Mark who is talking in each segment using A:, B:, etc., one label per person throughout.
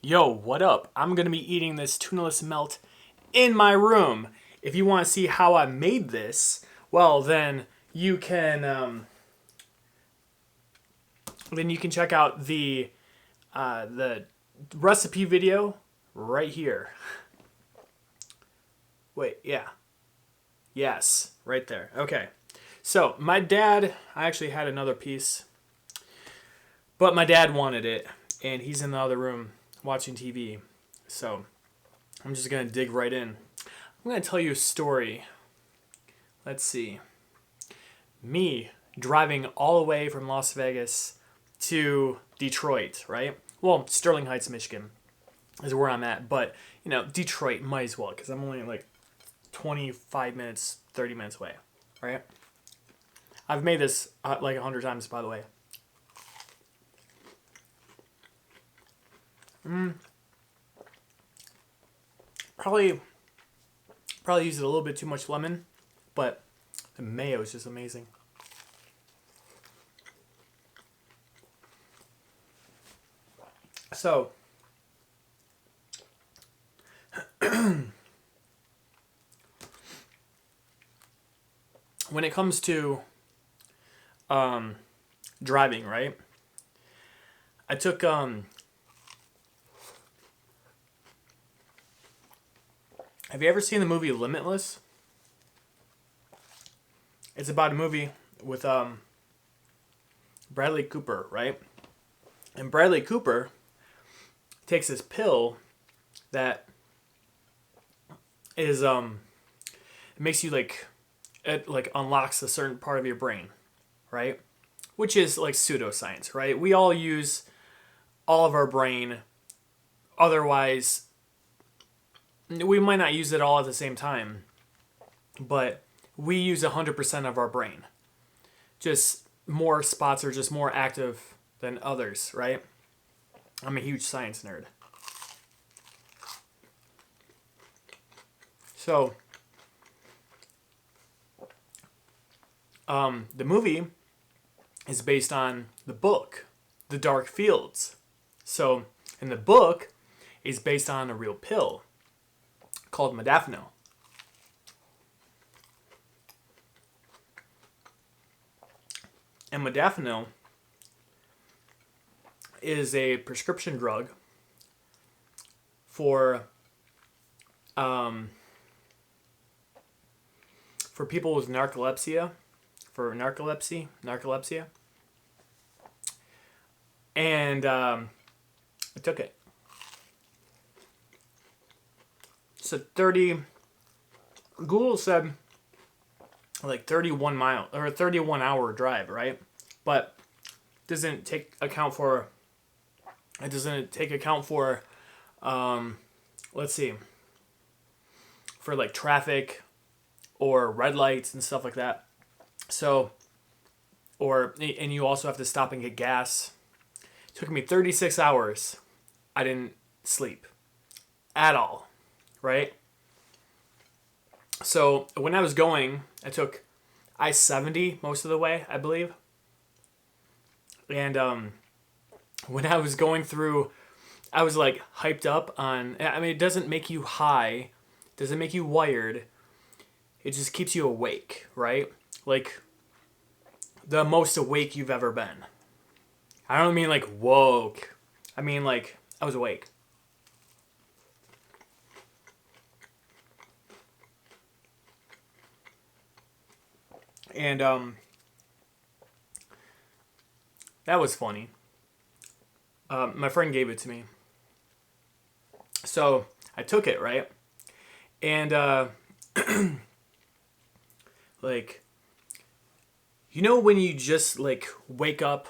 A: Yo, what up? I'm gonna be eating this tunaless melt in my room. If you want to see how I made this, well, then you can check out the recipe video right here. Wait, yeah, yes, right there. Okay, so I actually had another piece, but my dad wanted it, and he's in the other room watching TV. So I'm just gonna dig right in. I'm gonna tell you a story. Let's see. Me driving all the way from Las Vegas to Detroit, right? Well, Sterling Heights, Michigan is where I'm at, but Detroit might as well because I'm only like 25 minutes, 30 minutes away, right? I've made this like 100 times, by the way. Probably, probably used a little bit too much lemon, but the mayo is just amazing. So, when it comes to driving, right? I took Have you ever seen the movie Limitless? It's about a movie with Bradley Cooper, right? And Bradley Cooper takes this pill that is it makes you it unlocks a certain part of your brain, right? Which is like pseudoscience, right? We all use all of our brain. Otherwise, we might not use it all at the same time, but we use 100% of our brain. Just more spots are just more active than others, right? I'm a huge science nerd. So, the movie is based on the book, The Dark Fields. So, in the book, is based on a real pill called modafinil. And modafinil is a prescription drug for people with narcolepsy, and I took it. So Google said like 31 mile or 31-hour drive, right? But doesn't take account for let's see, for like traffic or red lights and stuff like that. So and you also have to stop and get gas. It took me 36 hours. I didn't sleep at all, right? So when I was going, I took I-70 most of the way, I believe. And when I was going through, I was like hyped up on. I mean, it doesn't make you high, doesn't make you wired. It just keeps you awake, right? Like the most awake you've ever been. I don't mean like woke. I mean like I was awake. And that was funny. My friend gave it to me. So I took it, right? And like, when you just like wake up,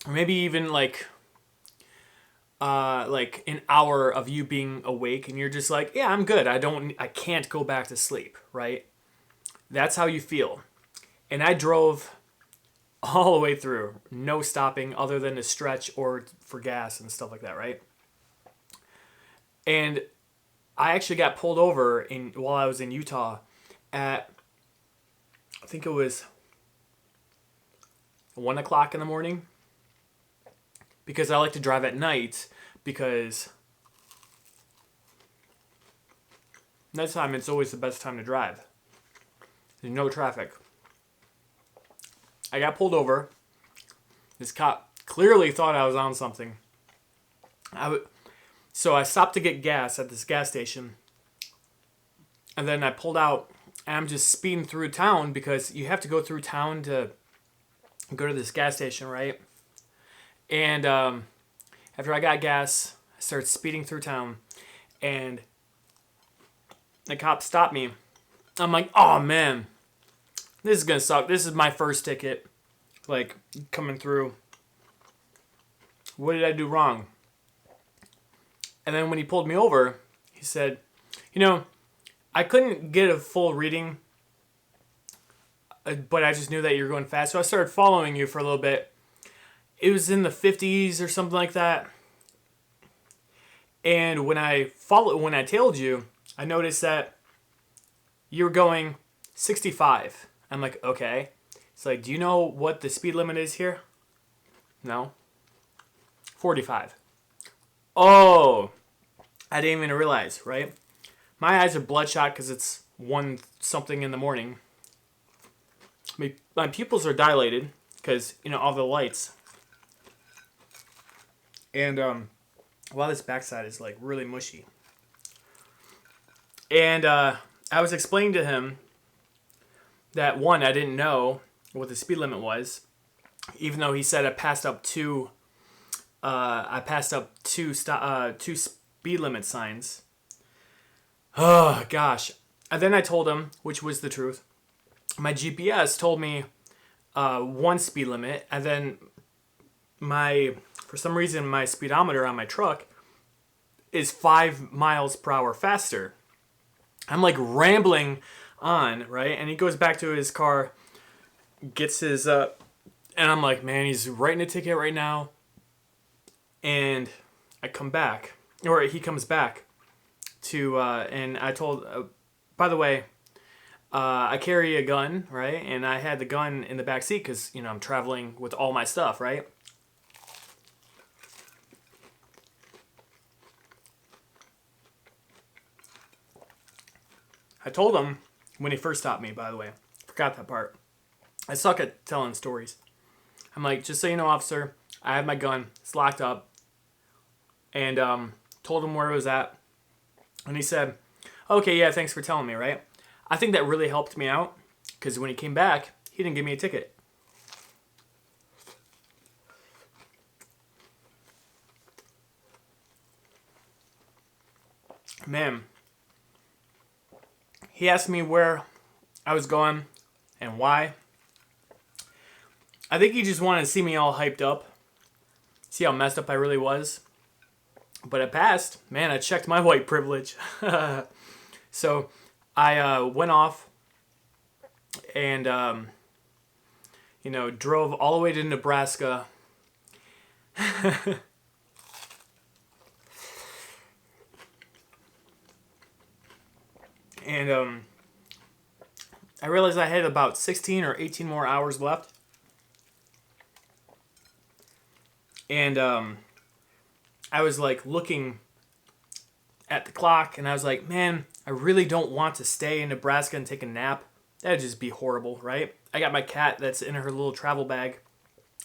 A: or maybe even like an hour of you being awake, and you're just like, yeah, I'm good. I can't go back to sleep, right? That's how you feel. And I drove all the way through, no stopping other than to stretch or for gas and stuff like that, right? And I actually got pulled over while I was in Utah at, I think it was 1 o'clock in the morning, because I like to drive at night because next time it's always the best time to drive. There's no traffic. I got pulled over. This cop clearly thought I was on something. So I stopped to get gas at this gas station. And then I pulled out, and I'm just speeding through town because you have to go through town to go to this gas station, right? And after I got gas, I started speeding through town, and the cop stopped me. I'm like, oh man, this is gonna suck. This is my first ticket, like, coming through. What did I do wrong? And then when he pulled me over, he said, you know, I couldn't get a full reading, but I just knew that you were going fast. So I started following you for a little bit. It was in the 50s or something like that. And when I tailed you, I noticed that you were going 65. I'm like, okay. It's like, do you know what the speed limit is here? No. 45. Oh, I didn't even realize, right? My eyes are bloodshot because it's 1 something in the morning. My pupils are dilated because, you know, all the lights. And, wow, this backside is, like, really mushy. And, I was explaining to him that, one, I didn't know what the speed limit was, even though he said I passed up two speed limit signs. Oh, gosh. And then I told him, which was the truth, my GPS told me 1 speed limit, and then for some reason, my speedometer on my truck is 5 miles per hour faster. I'm like rambling on, right? And he goes back to his car, gets his, and I'm like, man, he's writing a ticket right now. And I come back, or he comes back to, and I told, by the way, I carry a gun, right? And I had the gun in the back seat because, you know, I'm traveling with all my stuff, right? I told him when he first stopped me, by the way. Forgot that part. I suck at telling stories. I'm like, just so you know, officer, I have my gun. It's locked up. And told him where it was at. And he said, okay, yeah, thanks for telling me, right? I think that really helped me out because when he came back, he didn't give me a ticket. Man, he asked me where I was going and why. I think he just wanted to see me all hyped up, see how messed up I really was. But I passed. Man, I checked my white privilege. So I went off and, you know, drove all the way to Nebraska. And I realized I had about 16 or 18 more hours left. And I was like looking at the clock and I was like, man, I really don't want to stay in Nebraska and take a nap. That'd just be horrible, right? I got my cat that's in her little travel bag.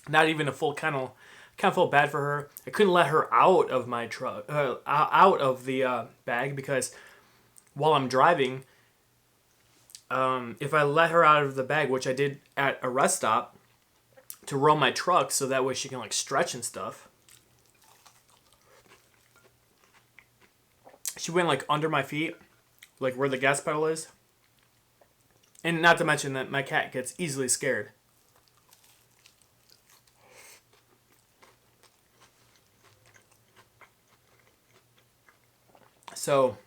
A: Not even a full kennel. Kind of felt bad for her. I couldn't let her out of my truck, out of the bag because while I'm driving, if I let her out of the bag, which I did at a rest stop to roll my truck so that way she can like stretch and stuff, she went like under my feet, like where the gas pedal is. And not to mention that my cat gets easily scared. So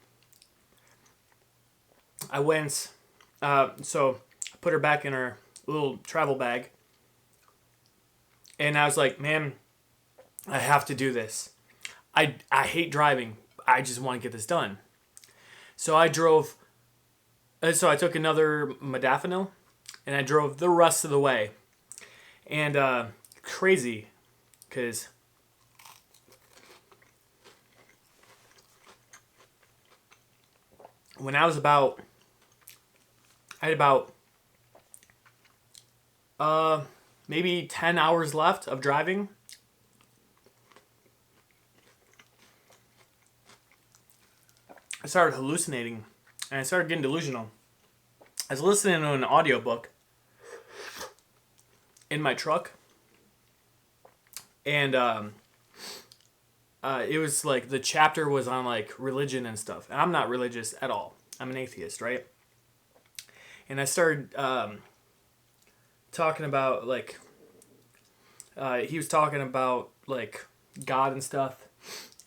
A: I went, so I put her back in her little travel bag. And I was like, man, I have to do this. I hate driving. I just want to get this done. So I drove, so I took another modafinil and I drove the rest of the way. And crazy, because when I was about, I had about maybe 10 hours left of driving. I started hallucinating and I started getting delusional. I was listening to an audiobook in my truck, and it was like the chapter was on like religion and stuff. And I'm not religious at all. I'm an atheist, right? And I started talking about like he was talking about like God and stuff,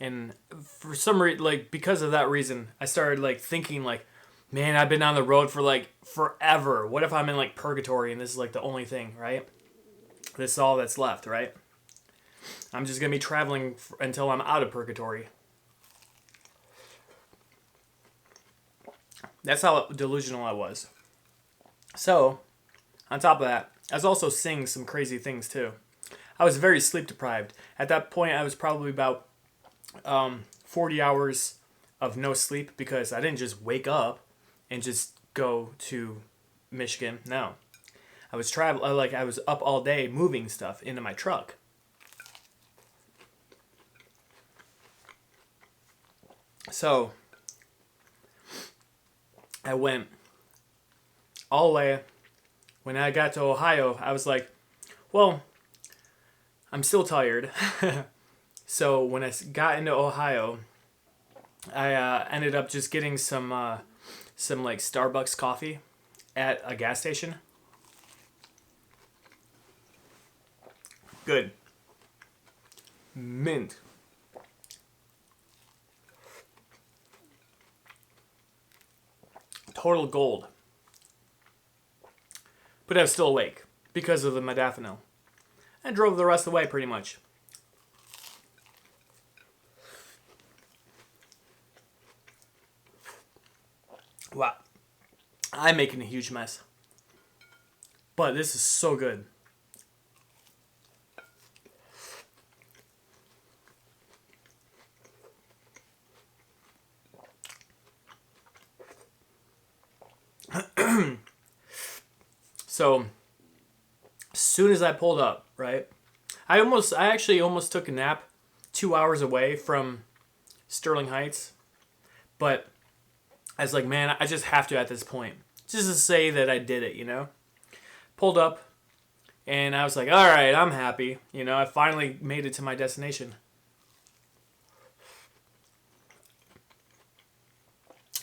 A: and for some reason, like because of that reason, I started like thinking like, man, I've been on the road for like forever. What if I'm in like purgatory and this is like the only thing, right? This is all that's left, right? I'm just gonna be traveling until I'm out of purgatory. That's how delusional I was. So, on top of that, I was also seeing some crazy things too. I was very sleep deprived. At that point, I was probably about 40 hours of no sleep because I didn't just wake up and just go to Michigan. No, I was I was up all day moving stuff into my truck. So I went all the way. When I got to Ohio, I was like, well, I'm still tired. So when I got into Ohio, I ended up just getting some like Starbucks coffee at a gas station. Good. Mint. Total gold. But I was still awake because of the modafinil. I drove the rest of the way pretty much. Wow. I'm making a huge mess. But this is so good. So, as soon as I pulled up, right? I actually almost took a nap 2 hours away from Sterling Heights. But I was like, man, I just have to at this point. Just to say that I did it, you know? Pulled up, and I was like, all right, I'm happy. You know, I finally made it to my destination.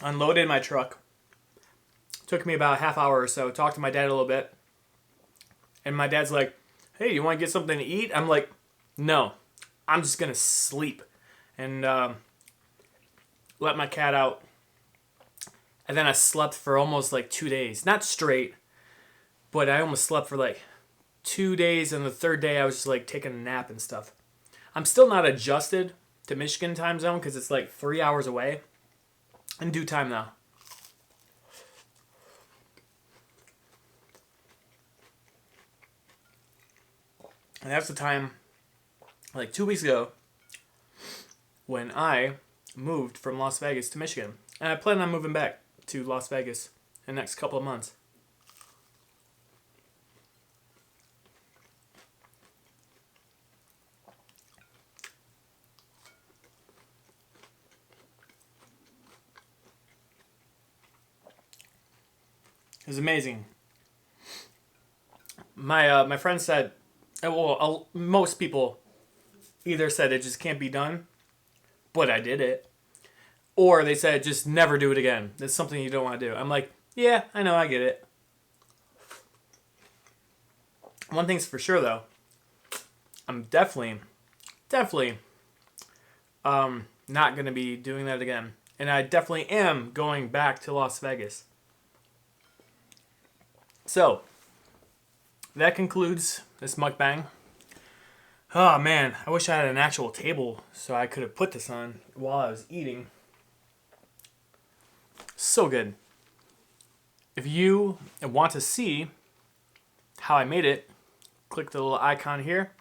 A: Unloaded my truck. Took me about a half hour or so. Talked to my dad a little bit. And my dad's like, hey, you want to get something to eat? I'm like, no. I'm just going to sleep. And let my cat out. And then I slept for almost like 2 days. Not straight, but I almost slept for like 2 days. And the third day I was just like taking a nap and stuff. I'm still not adjusted to Michigan time zone because it's like 3 hours away. In due time though. And that's the time, like 2 weeks ago, when I moved from Las Vegas to Michigan. And I plan on moving back to Las Vegas in the next couple of months. It was amazing. My friend said, well, most people either said it just can't be done, but I did it. Or they said just never do it again. It's something you don't want to do. I'm like, yeah, I know, I get it. One thing's for sure though, I'm definitely not going to be doing that again. And I definitely am going back to Las Vegas. So, that concludes this mukbang. Oh man, I wish I had an actual table so I could have put this on while I was eating. So good. If you want to see how I made it, click the little icon here.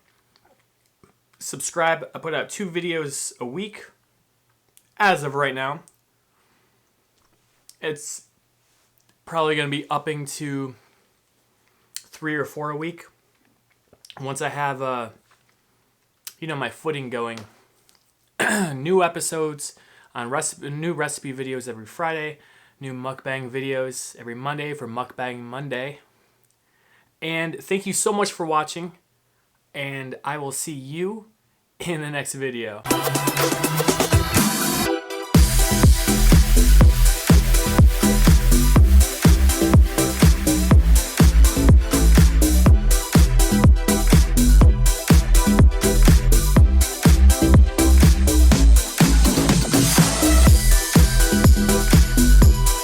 A: Subscribe. I put out 2 videos a week as of right now. It's probably going to be upping to 3 or 4 a week. Once I have, my footing going. New episodes on new recipe videos every Friday. New mukbang videos every Monday for Mukbang Monday. And thank you so much for watching. And I will see you in the next video.